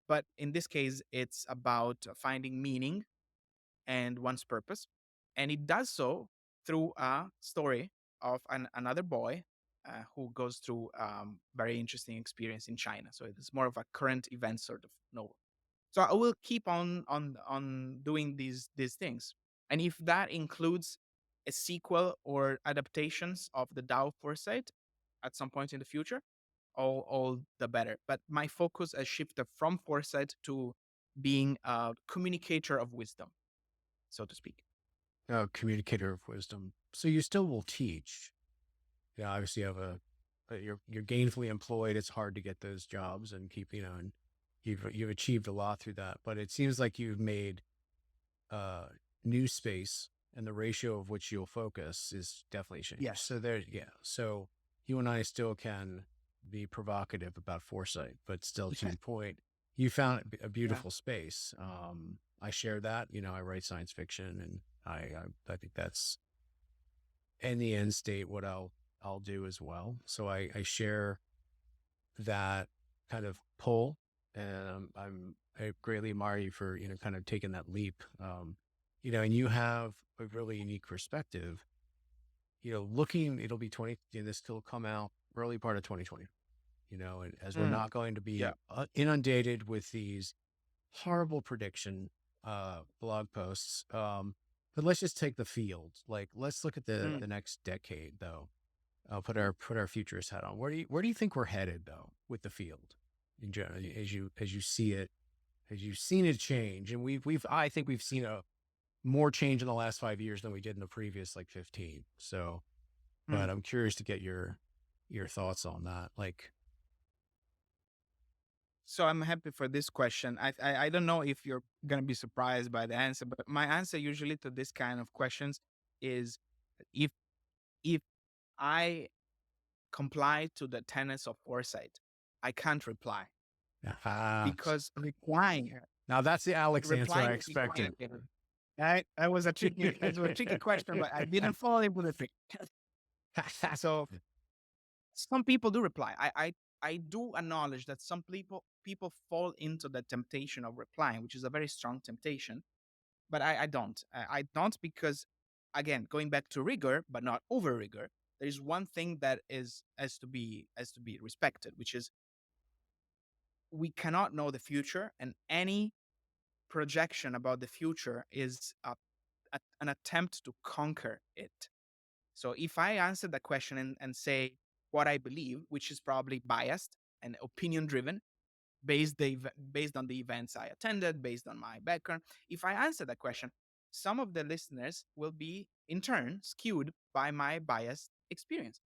but in this case, it's about finding meaning and one's purpose. And it does so through a story of another boy who goes through very interesting experience in China. So it's more of a current event sort of novel. So I will keep on doing these things. And if that includes a sequel or adaptations of the Tao of Foresight at some point in the future, all the better. But my focus has shifted from foresight to being a communicator of wisdom, so to speak. Communicator of wisdom. So you still will teach. Yeah, obviously you have you're gainfully employed. It's hard to get those jobs and keep, and you've achieved a lot through that. But it seems like you've made uh new space, and the ratio of which you'll focus is definitely changed. Yes. So there, yeah. So you and I still can be provocative about foresight, but still to your point, you found a Yeah. beautiful space. I share that. I write science fiction, and I think that's in the end state what I'll do as well. So I share that kind of pull, and I greatly admire you for kind of taking that leap. And you have a really unique perspective. Looking, it'll be 20. This will come out early part of 2020. and as we're Mm, not going to be yeah. inundated with these horrible prediction blog posts. But let's just take the field. Like, let's look at Mm. the next decade, though. Put our futurist hat on. Where do you think we're headed, though, with the field in general, as you see it, as you've seen it change? And I think we've seen a more change in the last 5 years than we did in the previous like 15. So, Mm. but I'm curious to get your thoughts on that. Like, So I'm happy for this question. I don't know if you're gonna be surprised by the answer, but my answer usually to this kind of questions is if if I comply to the tenets of foresight, I can't reply ah, because replying now that's the Alex answer I replying is expected. required. That was a tricky question, but I didn't fall into the trick. So some people do reply. I do acknowledge that some people fall into the temptation of replying, which is a very strong temptation. But I don't. I don't because, again, going back to rigor, but not over rigor. There is one thing that is has to be respected, which is we cannot know the future, and any projection about the future is an attempt to conquer it. So if I answer the question and say what I believe, which is probably biased and opinion driven, based on the events I attended, based on my background, if I answer that question, some of the listeners will be in turn skewed by my biased experience.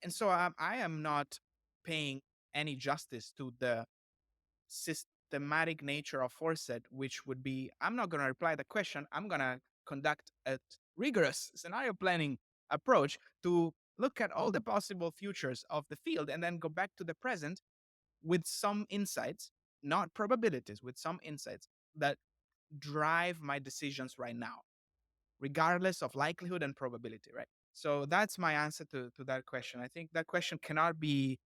And so I am not paying any justice to the systematic nature of foresight, which would be I'm not going to reply the question. I'm going to conduct a rigorous scenario planning approach to look at all the possible futures of the field and then go back to the present with some insights, not probabilities, with some insights that drive my decisions right now, regardless of likelihood and probability, right? So that's my answer to that question. I think that question cannot be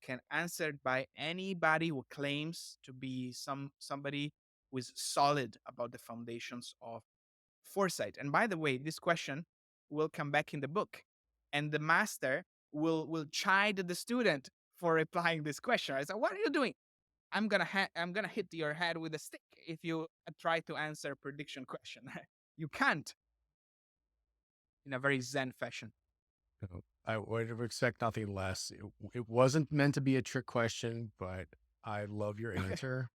can answered by anybody who claims to be somebody who is solid about the foundations of foresight. And by the way, this question will come back in the book, and the master will chide the student for replying this question. I said, "What are you doing? I'm gonna hit your head with a stick if you try to answer a prediction question. You can't." In a very Zen fashion. I would expect nothing less. It wasn't meant to be a trick question, but I love your answer.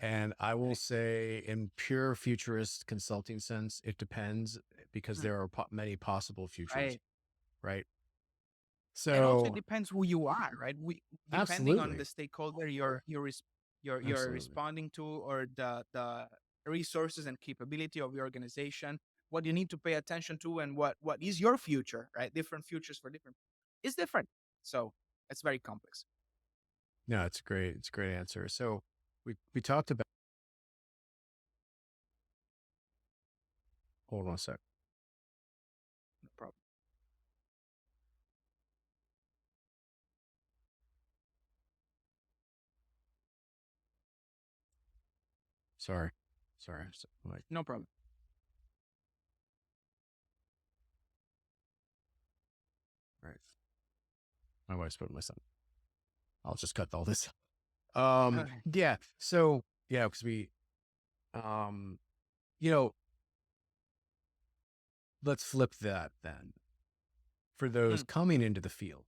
And I will say, in pure futurist consulting sense, it depends because Mm, there are many possible futures, right. right? And also it So, depends who you are, right? We depending on the absolutely, stakeholder you're absolutely. responding to, or the resources and capability of your organization, what you need to pay attention to, and what is your future, right? Different futures for different is different. So it's very complex. No, it's great. It's a great answer. So we talked about. Hold on a sec. No problem. Sorry, sorry. Like, No problem. all right. My wife's putting my son. I'll just cut all this. Okay. Yeah. So yeah, because um, you know, let's flip that then. For those Mm, coming into the field,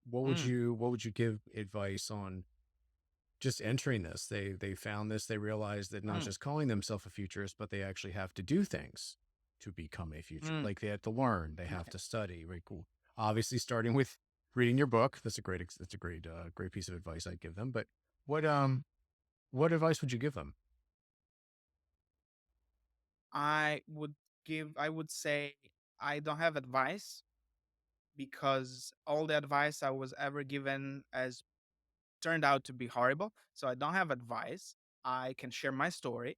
mm, what would you give advice on just entering this? They found this, they realized that not mm, just calling themselves a futurist, but they actually have to do things to become a future. mm. Like they have to learn, they have Okay. to study. Right? Cool. Obviously, starting with reading your book. That's a great piece of advice I'd give them. But what um what advice would you give them? I would say I don't have advice because all the advice I was ever given has turned out to be horrible. So I don't have advice. I can share my story,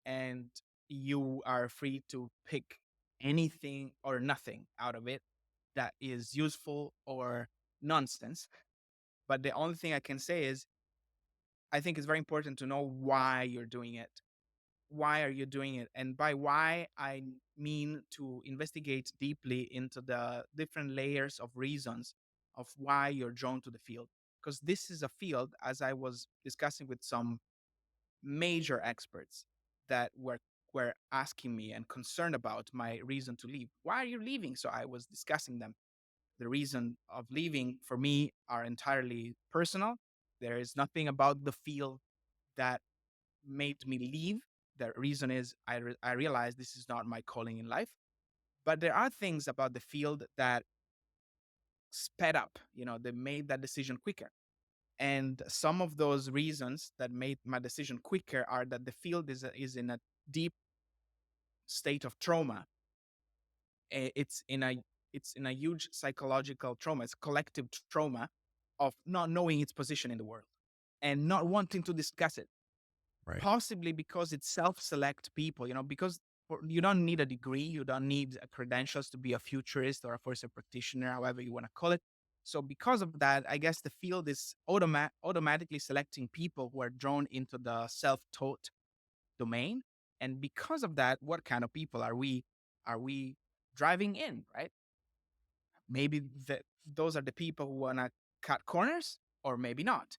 and you are free to pick anything or nothing out of it that is useful or nonsense. But the only thing I can say is I think it's very important to know why you're doing it. Why are you doing it? And by why, I mean to investigate deeply into the different layers of reasons of why you're drawn to the field. because this is a field, as I was discussing with some major experts that were asking me and concerned about my reason to leave. Why are you leaving? So I was discussing them. The reason of leaving for me are entirely personal. There is nothing about the field that made me leave. The reason is I realized this is not my calling in life. But there are things about the field that sped up, they made that decision quicker. And some of those reasons that made my decision quicker are that the field is in a deep state of trauma. It's in a huge psychological trauma. It's collective trauma of not knowing its position in the world and not wanting to discuss it. Right. Possibly because it self-select people, because you don't need a degree, you don't need credentials to be a futurist or a foresight practitioner, however you want to call it. So because of that, I guess the field is automatically selecting people who are drawn into the self-taught domain. And because of that, what kind of people are we driving in, right? Maybe those are the people who want to cut corners, or maybe not.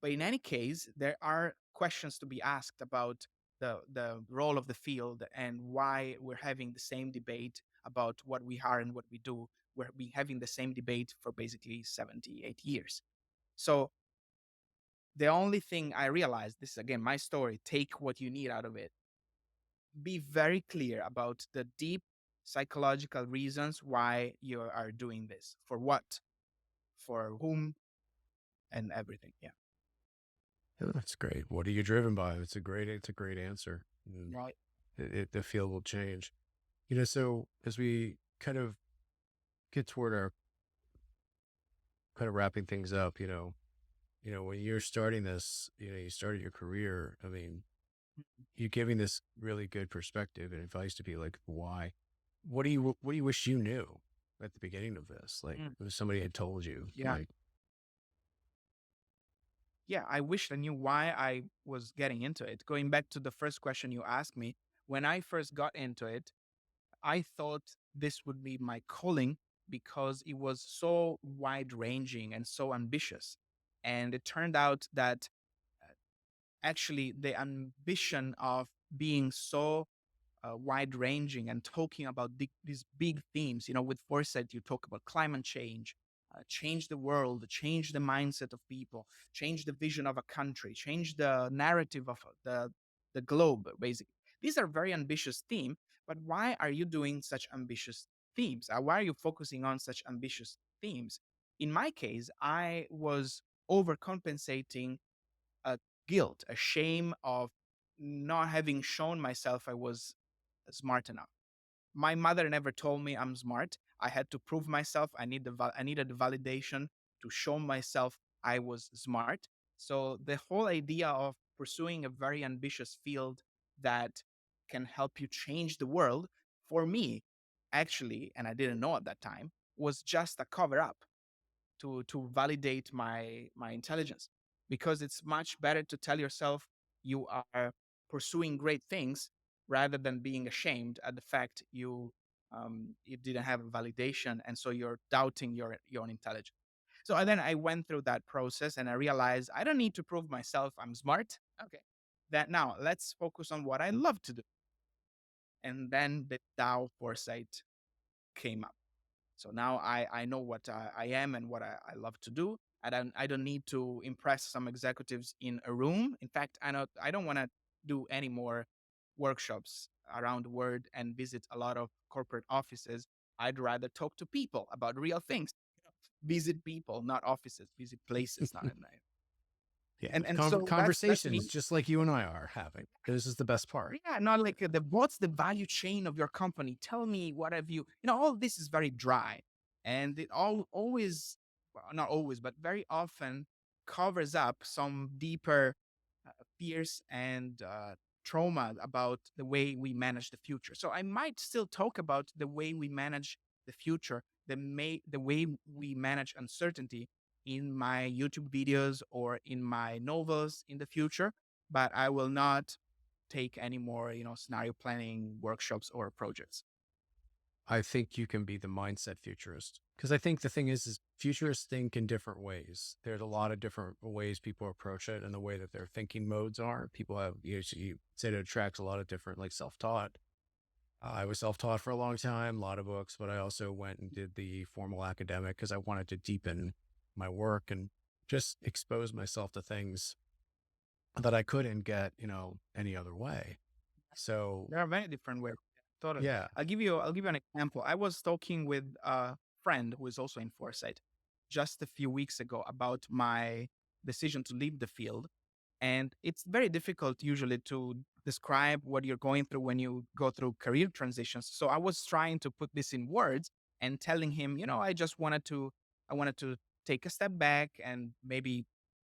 But in any case, there are questions to be asked about the role of the field and why we're having the same debate about what we are and what we do. We're been having the same debate for basically 78 years. So the only thing I realized, this is again my story, take what you need out of it. Be very clear about the deep psychological reasons why you are doing this. For what? For whom? And everything. Yeah. Yeah, that's great. What are you driven by? It's a great answer. Right. The field will change. So as we kind of get toward our kind of wrapping things up, when you're starting this, you started your career. I mean, you're giving this really good perspective and advice to people like why. What do you wish you knew at the beginning of this? Like if somebody had told you, Yeah. Yeah, I wish I knew why I was getting into it. Going back to the first question you asked me, when I first got into it, I thought this would be my calling because it was so wide ranging and so ambitious. And it turned out that actually the ambition of being so wide ranging and talking about these big themes. With foresight, you talk about climate change, change the world, change the mindset of people, change the vision of a country, change the narrative of the globe, basically. These are very ambitious themes, but why are you doing such ambitious themes? Why are you focusing on such ambitious themes? In my case, I was overcompensating a guilt, a shame of not having shown myself I was smart enough. My mother never told me I'm smart. I had to prove myself. I needed the validation to show myself I was smart. So the whole idea of pursuing a very ambitious field that can help you change the world, for me, actually, and I didn't know at that time, was just a cover up to validate my intelligence, because it's much better to tell yourself you are pursuing great things rather than being ashamed at the fact you didn't have a validation, and so you're doubting your own intelligence. So then I went through that process and I realized I don't need to prove myself I'm smart. Okay, that now let's focus on what I love to do. And then the Dao foresight came up. So now I know what I am and what I love to do. I don't need to impress some executives in a room. In fact, I don't want to do any more workshops around the world and visit a lot of corporate offices. I'd rather talk to people about real things. Visit people, not offices. Visit places, not in there. Yeah. And so that's me. Conversations just like you and I are having. This is the best part. Yeah, not like what's the value chain of your company? Tell me what have all this is very dry, and it always, well, not always, but very often covers up some deeper fears and trauma about the way we manage the future. So I might still talk about the way we manage the future, the way we manage uncertainty in my YouTube videos or in my novels in the future, but I will not take any more, scenario planning workshops or projects. I think you can be the mindset futurist, because I think the thing is futurists think in different ways. There's a lot of different ways people approach it, and the way that their thinking modes are. People have, you said it attracts a lot of different, like self-taught. I was self-taught for a long time, a lot of books, but I also went and did the formal academic because I wanted to deepen my work and just expose myself to things that I couldn't get, any other way. So There are many different ways. Totally. yeah, I'll give you an example. I was talking with a friend who is also in foresight just a few weeks ago about my decision to leave the field. And it's very difficult usually to describe what you're going through when you go through career transitions. So I was trying to put this in words and telling him, I wanted to take a step back and maybe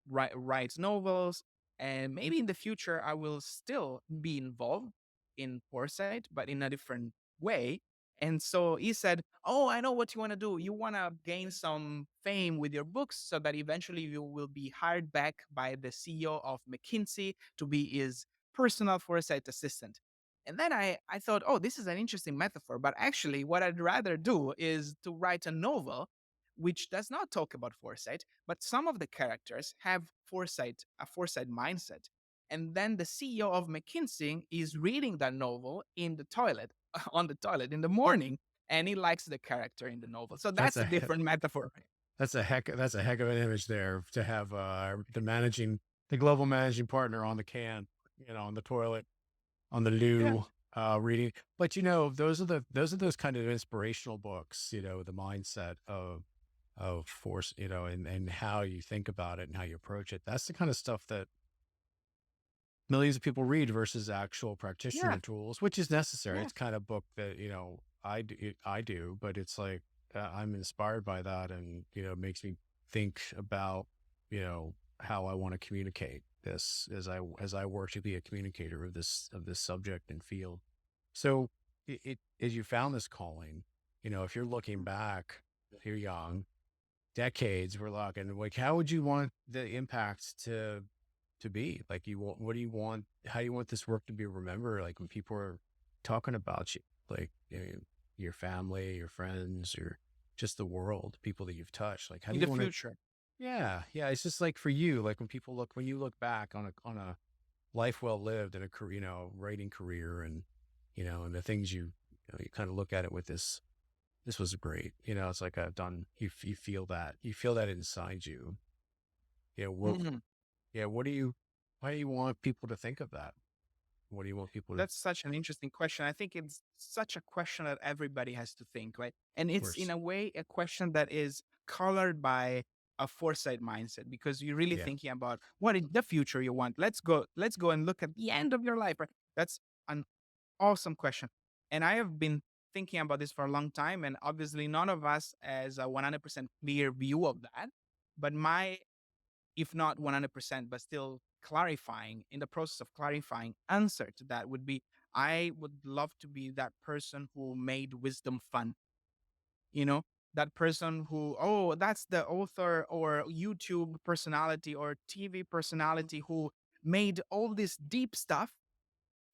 write novels. And maybe in the future, I will still be involved in foresight, but in a different way. And so he said, "Oh, I know what you want to do. You want to gain some fame with your books so that eventually you will be hired back by the CEO of McKinsey to be his personal foresight assistant." And then I thought, oh, this is an interesting metaphor. But actually, what I'd rather do is to write a novel which does not talk about foresight, but some of the characters have a foresight mindset. And then the CEO of McKinsey is reading that novel in the toilet, on the toilet in the morning, and he likes the character in the novel. So that's that's a a different metaphor. that's a heck of an image there to have the global managing partner on the can, on the toilet, on the Yeah. loo, reading. But those are those kind of inspirational books, the mindset of force, and how you think about it and how you approach it. That's the kind of stuff that millions of people read versus actual Yeah. practitioner tools, which is necessary. Yeah. It's kind of book that, I do, but it's like, I'm inspired by that, and, it makes me think about, how I want to communicate this as I work to be a communicator of this subject and field. So as you found this calling, if you're looking back, if you're young, decades, we're looking like, how would you want the impact to be? Like, what do you want? How do you want this work to be remembered? Like, when people are talking about you, like, your family, your friends, or just the world, people that you've touched. Like, how do In you the want to? future. Yeah, yeah. It's just like for you, like when you look back on a life well lived and a career, writing career, and and the things you kind of look at it with this. This was great. It's like I've done. You feel that inside you. What Mhm. yeah, why do you want people to think of that? What do you want people to, of That's such an interesting question. I think it's such a question that everybody has to think, right? And it's in course? a way a question that is colored by a foresight mindset because you're really Yeah, thinking about what is the future you want. Let's go and look at the end of your life. Right? That's an awesome question. And I have been thinking about this for a long time. And obviously none of us has a 100% clear view of that. But my, if not 100%, but still clarifying, in the process of clarifying answer to that would be, I would love to be that person who made wisdom fun. You know, that person who, oh, that's the author or YouTube personality or TV personality who made all this deep stuff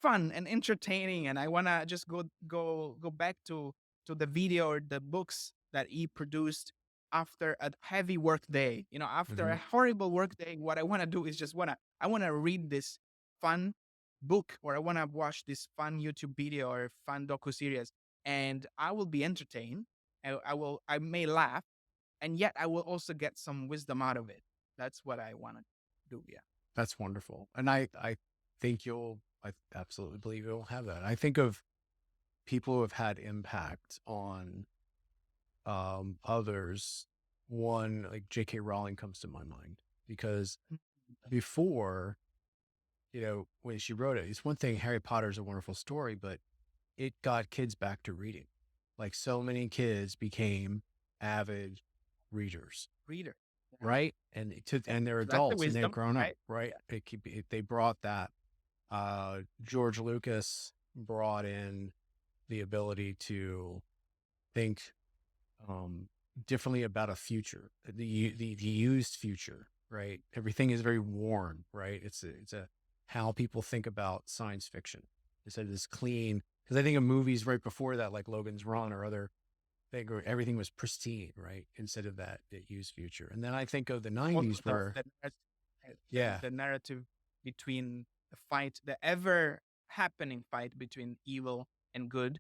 fun and entertaining, and I want to just go back to the video or the books that he produced after a heavy work day. After hmm a horrible work day, what I want to do is just I want to read this fun book, or I want to watch this fun YouTube video or fun docu series, and I will be entertained. I may laugh, and yet I will also get some wisdom out of it. That's what I want to do. Yeah. that's wonderful. And I think I absolutely believe you'll have that. I think of people who have had impact on others. One, like J.K. Rowling comes to my mind, because before, when she wrote it, it's one thing. Harry Potter is a wonderful story, but it got kids back to reading. Like, so many kids became avid readers, Reader. Yeah. right? And they're That's the adults and they've wisdom, grown up, right? right? Yeah. They brought that. George Lucas brought in the ability to think differently about a future, the used future, right? Everything is very worn, right? It's a how people think about science fiction. instead of this clean. Because I think of movies right before that, like Logan's Run or other thing, where everything was pristine, right? Instead of that used future. And then I think of the Also, 90s where, yeah, the narrative between the ever happening fight between evil and good,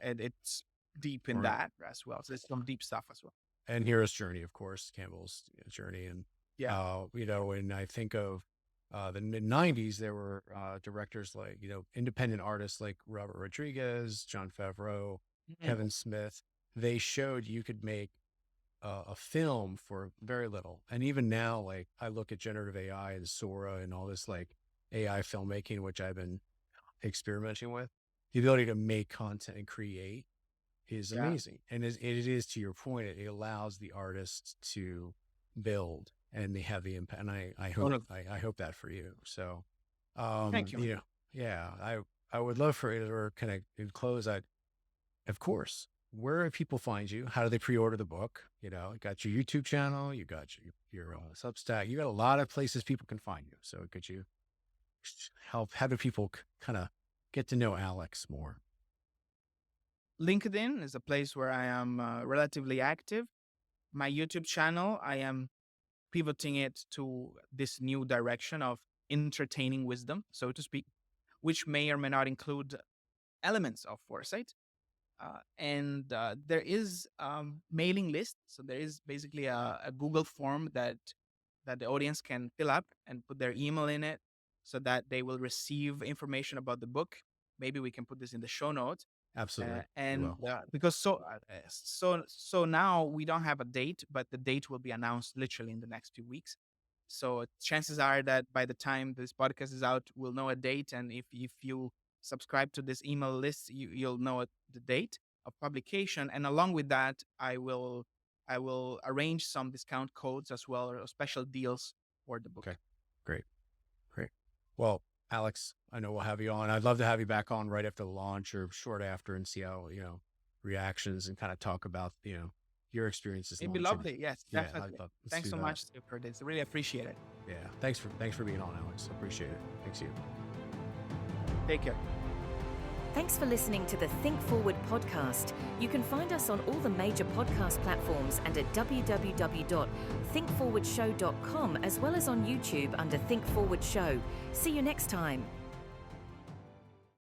and it's deep in right. that as well. So there's some deep stuff as well. And Hero's Journey, of course, Campbell's journey. And, Yeah. when I think of the mid 90s, there were directors like, independent artists like Robert Rodriguez, John Favreau, Kevin Smith. They showed you could make a film for very little. And even now, like I look at generative AI and Sora and all this like AI filmmaking, which I've been experimenting with, the ability to make content and create is amazing. And it is, to your point, it allows the artists to build and they have the impact. And I hope that for you. So, Thank you. I would love for it, or kind of in close, of course, where do people find you? How do they pre-order the book? You got your YouTube channel, you got your Substack, you got a lot of places people can find you. So could you how do people kind of get to know Alex more? LinkedIn is a place where I am relatively active. My YouTube channel, I am pivoting it to this new direction of entertaining wisdom, so to speak, which may or may not include elements of foresight. And there is mailing list. So there is basically a Google form that the audience can fill up and put their email in it so that they will receive information about the book. Maybe we can put this in the show notes. Absolutely. And because so now we don't have a date, but the date will be announced literally in the next few weeks. So chances are that by the time this podcast is out, we'll know a date. And if you subscribe to this email list, you'll know the date of publication. And along with that, I will arrange some discount codes as well, or special deals for the book. Okay, great. Well, Alex, I know we'll have you on. I'd love to have you back on right after the launch or short after and see how, reactions and kind of talk about, your experiences. It'd be lovely. Yes, definitely. Let's Thanks do so that. much for this. I really appreciate it. Yeah. Thanks for being on, Alex. Appreciate it. Thanks you. Take care. Thanks for listening to the Think Forward podcast. You can find us on all the major podcast platforms and at www.thinkforwardshow.com, as well as on YouTube under Think Forward Show. See you next time.